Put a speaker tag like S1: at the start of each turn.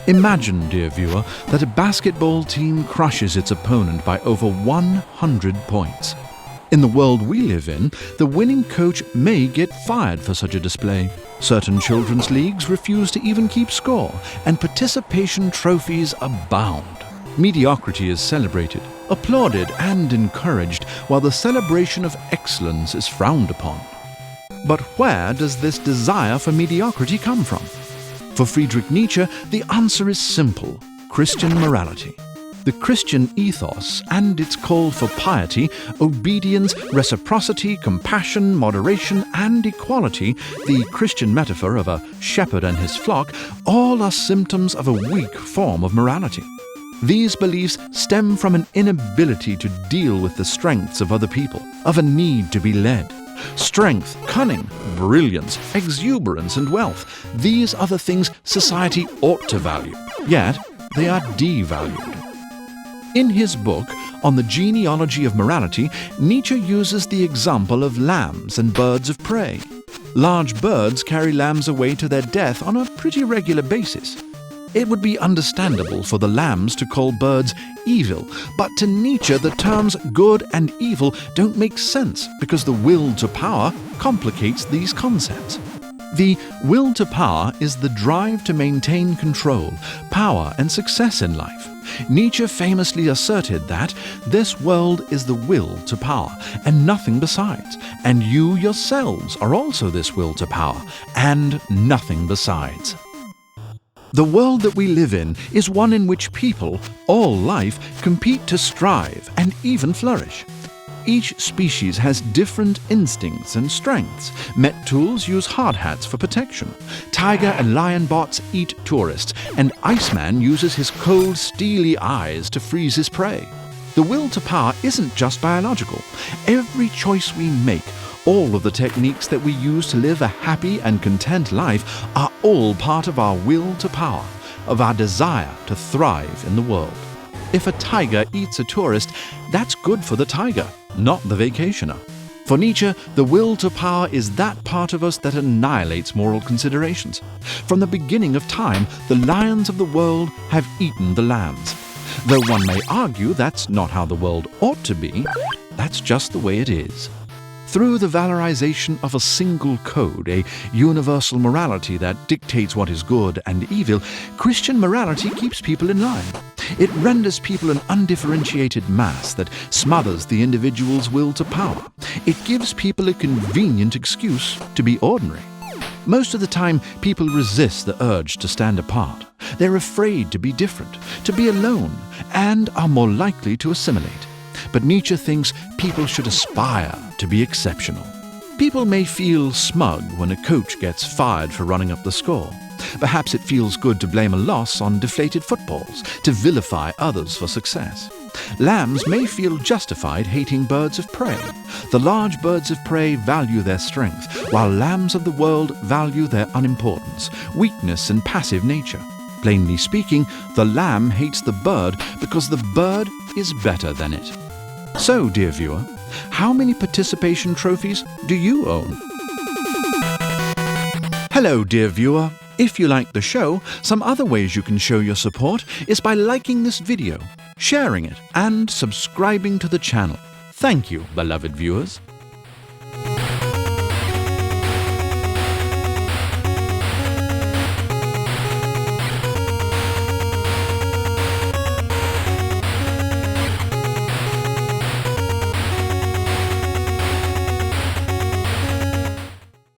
S1: Imagine, dear viewer, that a basketball team crushes its opponent by over 100 points. In the world we live in, the winning coach may get fired for such a display. Certain children's leagues refuse to even keep score, and participation trophies abound. Mediocrity is celebrated, applauded, and encouraged, while the celebration of excellence is frowned upon. But where does this desire for mediocrity come from? For Friedrich Nietzsche, the answer is simple: Christian morality. The Christian ethos and its call for piety, obedience, reciprocity, compassion, moderation, and equality, the Christian metaphor of a shepherd and his flock, all are symptoms of a weak form of morality. These beliefs stem from an inability to deal with the strengths of other people, of a need to be led. Strength, cunning, brilliance, exuberance, and wealth, these are the things society ought to value, yet they are devalued. In his book, On the Genealogy of Morality, Nietzsche uses the example of lambs and birds of prey. Large birds carry lambs away to their death on a pretty regular basis. It would be understandable for the lambs to call birds evil, but to Nietzsche the terms good and evil don't make sense because the will to power complicates these concepts. The will to power is the drive to maintain control, power, and success in life. Nietzsche famously asserted that this world is the will to power, and nothing besides, and you yourselves are also this will to power, and nothing besides. The world that we live in is one in which people, all life, compete to strive and even flourish. Each species has different instincts and strengths. Met tools use hard hats for protection. Tiger and lion bots eat tourists, and Iceman uses his cold, steely eyes to freeze his prey. The will to power isn't just biological. Every choice we make, all of the techniques that we use to live a happy and content life are all part of our will to power, of our desire to thrive in the world. If a tiger eats a tourist, that's good for the tiger, not the vacationer. For Nietzsche, the will to power is that part of us that annihilates moral considerations. From the beginning of time, the lions of the world have eaten the lambs. Though one may argue that's not how the world ought to be, that's just the way it is. Through the valorization of a single code, a universal morality that dictates what is good and evil, Christian morality keeps people in line. It renders people an undifferentiated mass that smothers the individual's will to power. It gives people a convenient excuse to be ordinary. Most of the time, people resist the urge to stand apart. They're afraid to be different, to be alone, and are more likely to assimilate. But Nietzsche thinks people should aspire to be exceptional. People may feel smug when a coach gets fired for running up the score. Perhaps it feels good to blame a loss on deflated footballs, to vilify others for success. Lambs may feel justified hating birds of prey. The large birds of prey value their strength, while lambs of the world value their unimportance, weakness, and passive nature. Plainly speaking, the lamb hates the bird because the bird is better than it. So, dear viewer, how many participation trophies do you own? Hello, dear viewer. If you like the show, some other ways you can show your support is by liking this video, sharing it, and subscribing to the channel. Thank you, beloved viewers.